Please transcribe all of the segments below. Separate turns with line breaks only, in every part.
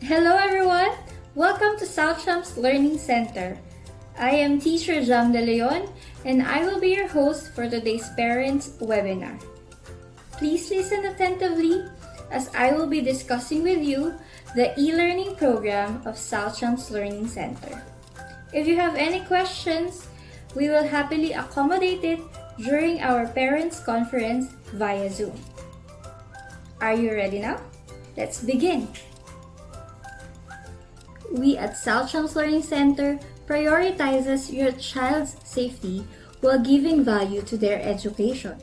Hello everyone! Welcome to Southchamp's Learning Center. I am teacher Jam De Leon and I will be your host for today's Parents webinar. Please listen attentively as I will be discussing with you the e-learning program of Southchamp's Learning Center. If you have any questions, we will happily accommodate it during our Parents Conference via Zoom. Are you ready now? Let's begin! We at Southchamp's Learning Center prioritizes your child's safety while giving value to their education.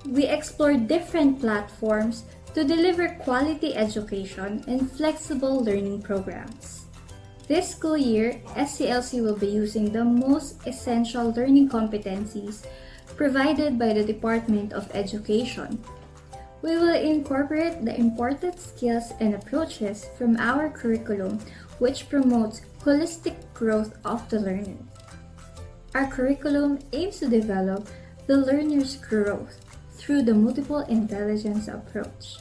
We explore different platforms to deliver quality education and flexible learning programs. This school year, SCLC will be using the most essential learning competencies provided by the Department of Education. We will incorporate the important skills and approaches from our curriculum which promotes holistic growth of the learner. Our curriculum aims to develop the learner's growth through the multiple intelligence approach.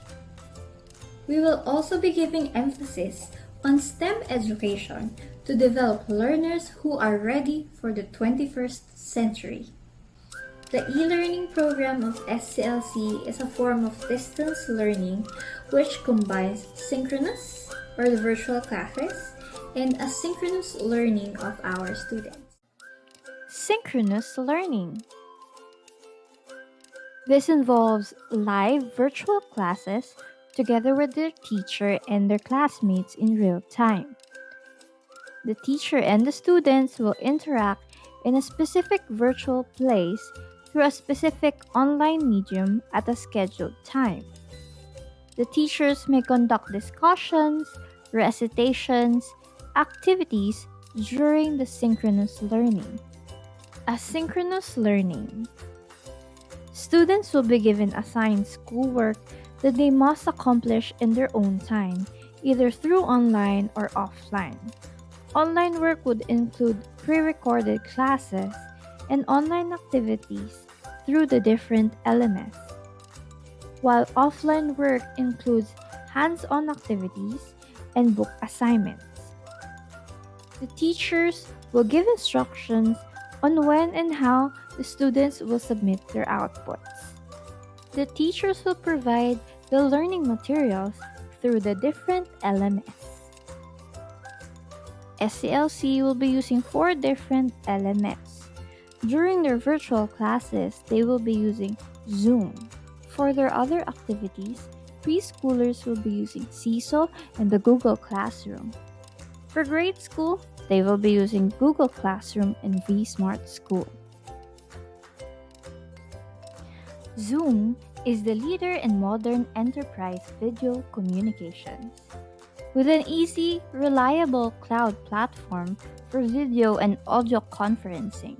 We will also be giving emphasis on STEM education to develop learners who are ready for the 21st century. The e-learning program of SCLC is a form of distance learning which combines synchronous or the virtual classes and asynchronous learning of our students.
Synchronous learning. This involves live virtual classes together with their teacher and their classmates in real time. The teacher and the students will interact in a specific virtual place through a specific online medium at a scheduled time. The teachers may conduct discussions, recitations, activities during the synchronous learning. Asynchronous learning. Students will be given assigned schoolwork that they must accomplish in their own time, either through online or offline. Online work would include pre-recorded classes and online activities through the different LMS, while offline work includes hands-on activities and book assignments. The teachers will give instructions on when and how the students will submit their outputs. The teachers will provide the learning materials through the different LMS. SCLC will be using 4 different LMS. During their virtual classes, they will be using Zoom. For their other activities, preschoolers will be using Seesaw and the Google Classroom. For grade school, they will be using Google Classroom and vSmart School. Zoom is the leader in modern enterprise video communications. With an easy, reliable cloud platform for video and audio conferencing.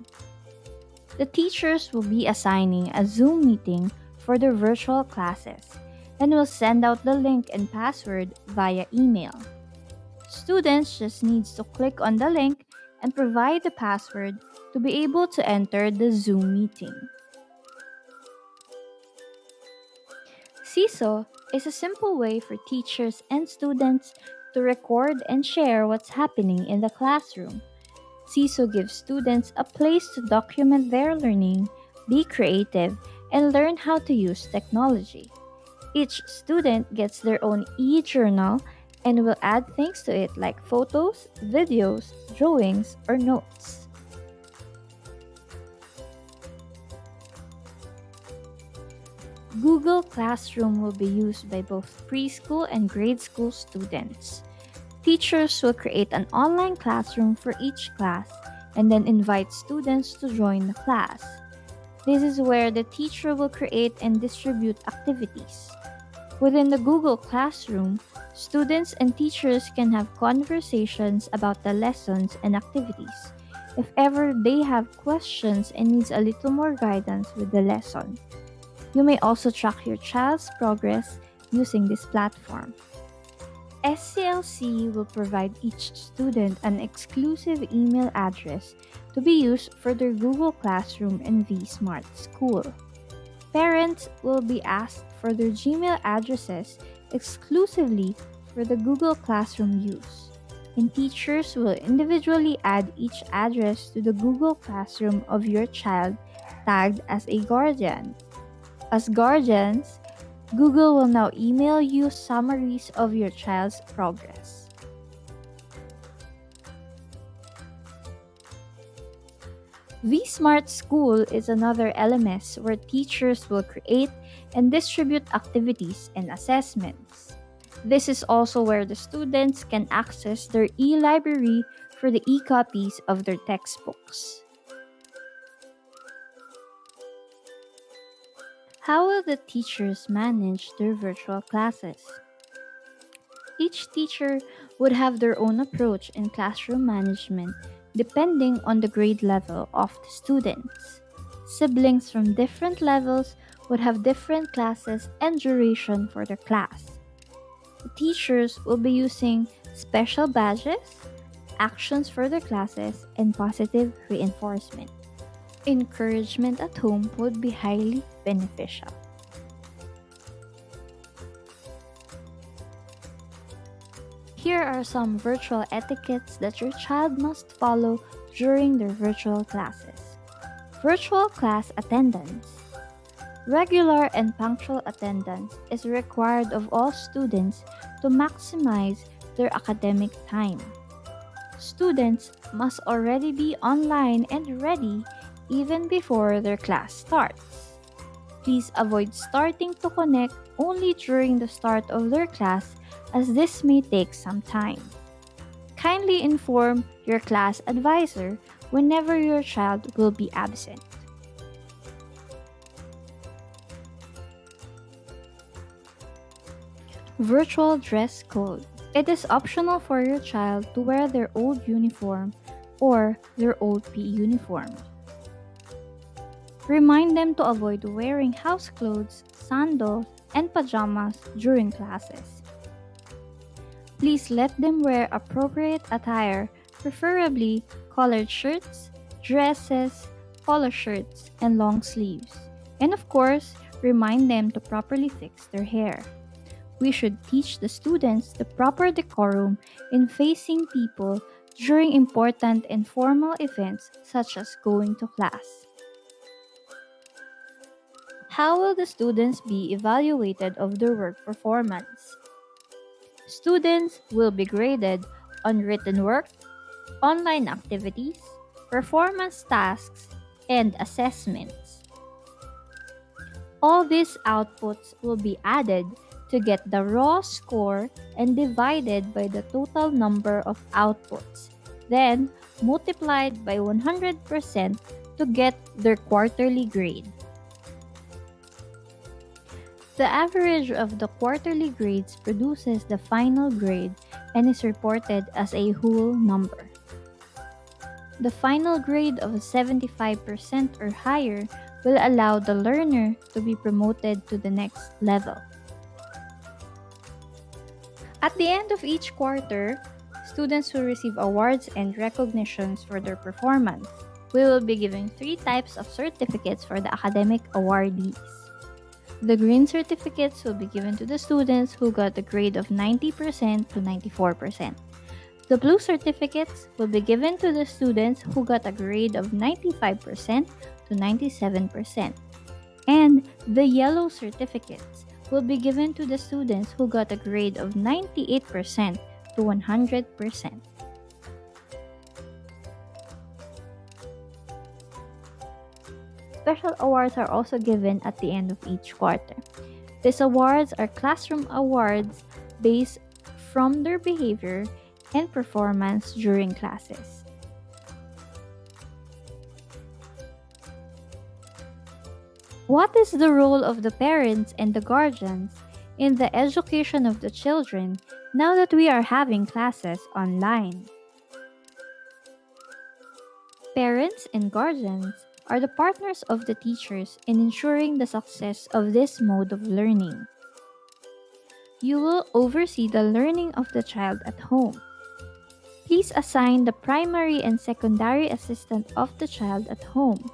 The teachers will be assigning a Zoom meeting for their virtual classes and will send out the link and password via email. Students just need to click on the link and provide the password to be able to enter the Zoom meeting. Seesaw is a simple way for teachers and students to record and share what's happening in the classroom. Seesaw gives students a place to document their learning, be creative, and learn how to use technology. Each student gets their own e-journal and will add things to it like photos, videos, drawings, or notes. Google Classroom will be used by both preschool and grade school students. Teachers will create an online classroom for each class and then invite students to join the class. This is where the teacher will create and distribute activities. Within the Google Classroom, students and teachers can have conversations about the lessons and activities if ever they have questions and needs a little more guidance with the lesson. You may also track your child's progress using this platform. SCLC will provide each student an exclusive email address to be used for their Google Classroom and vSmart School. Parents will be asked for their Gmail addresses exclusively for the Google Classroom use, and teachers will individually add each address to the Google Classroom of your child tagged as a guardian. As guardians, Google will now email you summaries of your child's progress. vSmart School is another LMS where teachers will create and distribute activities and assessments. This is also where the students can access their e-library for the e-copies of their textbooks. How will the teachers manage their virtual classes? Each teacher would have their own approach in classroom management depending on the grade level of the students. Siblings from different levels would have different classes and duration for their class. The teachers will be using special badges, actions for their classes, and positive reinforcement. Encouragement at home would be highly beneficial. Here are some virtual etiquettes that your child must follow during their virtual classes. Virtual class attendance. Regular and punctual attendance is required of all students to maximize their academic time. Students must already be online and ready even before their class starts. Please avoid starting to connect only during the start of their class, as this may take some time. Kindly inform your class advisor whenever your child will be absent. Virtual dress code. It is optional for your child to wear their old uniform or their old PE uniform. Remind them to avoid wearing house clothes, sandals, and pajamas during classes. Please let them wear appropriate attire, preferably collared shirts, dresses, polo shirts, and long sleeves. And of course, remind them to properly fix their hair. We should teach the students the proper decorum in facing people during important and formal events such as going to class. How will the students be evaluated of their work performance? Students will be graded on written work, online activities, performance tasks, and assessments. All these outputs will be added to get the raw score and divided by the total number of outputs, then multiplied by 100% to get their quarterly grade. The average of the quarterly grades produces the final grade and is reported as a whole number. The final grade of 75% or higher will allow the learner to be promoted to the next level. At the end of each quarter, students will receive awards and recognitions for their performance. We will be giving 3 types of certificates for the academic awardees. The green certificates will be given to the students who got a grade of 90% to 94%. The blue certificates will be given to the students who got a grade of 95% to 97%. And the yellow certificates will be given to the students who got a grade of 98% to 100%. Special awards are also given at the end of each quarter. These awards are classroom awards based from their behavior and performance during classes. What is the role of the parents and the guardians in the education of the children now that we are having classes online? Parents and guardians are the partners of the teachers in ensuring the success of this mode of learning. You will oversee the learning of the child at home. Please assign the primary and secondary assistant of the child at home.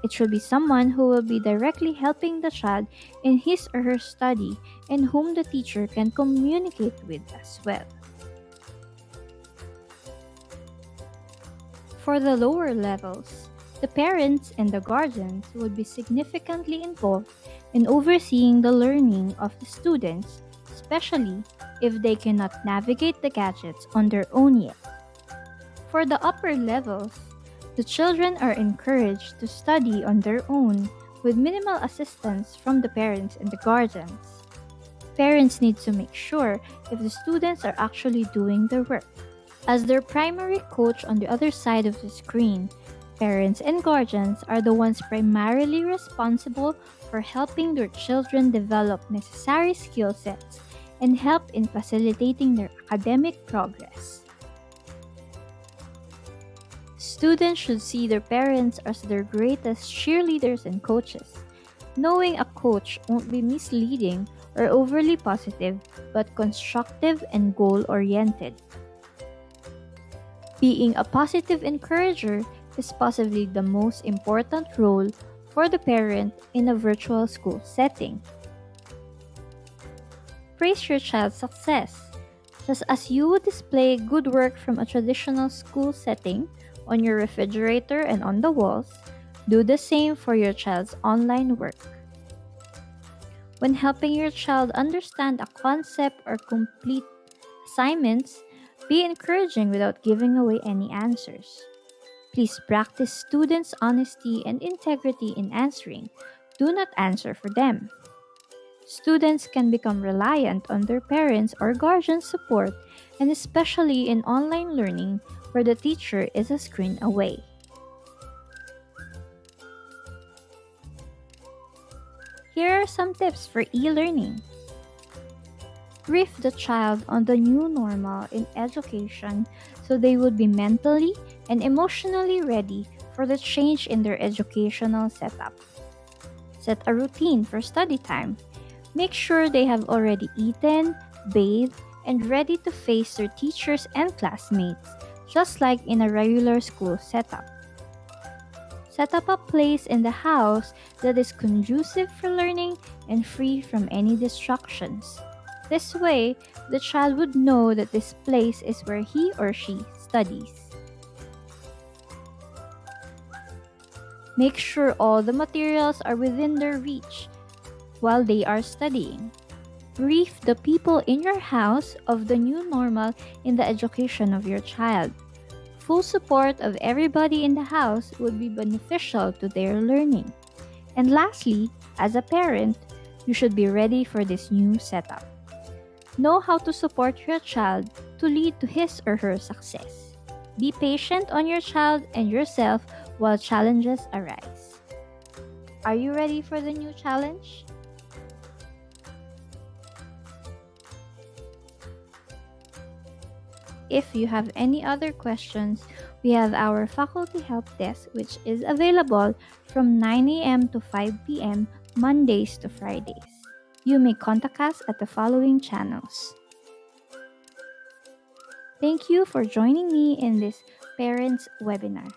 It should be someone who will be directly helping the child in his or her study and whom the teacher can communicate with as well. For the lower levels, the parents and the guardians would be significantly involved in overseeing the learning of the students, especially if they cannot navigate the gadgets on their own yet. For the upper levels, the children are encouraged to study on their own with minimal assistance from the parents and the guardians. Parents need to make sure if the students are actually doing their work. As their primary coach on the other side of the screen, parents and guardians are the ones primarily responsible for helping their children develop necessary skill sets and help in facilitating their academic progress. Students should see their parents as their greatest cheerleaders and coaches. Knowing a coach won't be misleading or overly positive, but constructive and goal-oriented. Being a positive encourager is possibly the most important role for the parent in a virtual school setting. Praise your child's success. Just as you would display good work from a traditional school setting on your refrigerator and on the walls, do the same for your child's online work. When helping your child understand a concept or complete assignments, be encouraging without giving away any answers. Please practice students' honesty and integrity in answering. Do not answer for them. Students can become reliant on their parents' or guardians' support, and especially in online learning where the teacher is a screen away. Here are some tips for e-learning. Brief the child on the new normal in education so they would be mentally and emotionally ready for the change in their educational setup. Set a routine for study time. Make sure they have already eaten, bathed, and ready to face their teachers and classmates, just like in a regular school setup. Set up a place in the house that is conducive for learning and free from any distractions. This way, the child would know that this place is where he or she studies. Make sure all the materials are within their reach while they are studying. Brief the people in your house of the new normal in the education of your child. Full support of everybody in the house would be beneficial to their learning. And lastly, as a parent, you should be ready for this new setup. Know how to support your child to lead to his or her success. Be patient on your child and yourself while challenges arise. Are you ready for the new challenge? If you have any other questions, we have our faculty help desk which is available from 9 a.m. to 5 p.m. Mondays to Fridays. You may contact us at the following channels. Thank you for joining me in this parents webinar.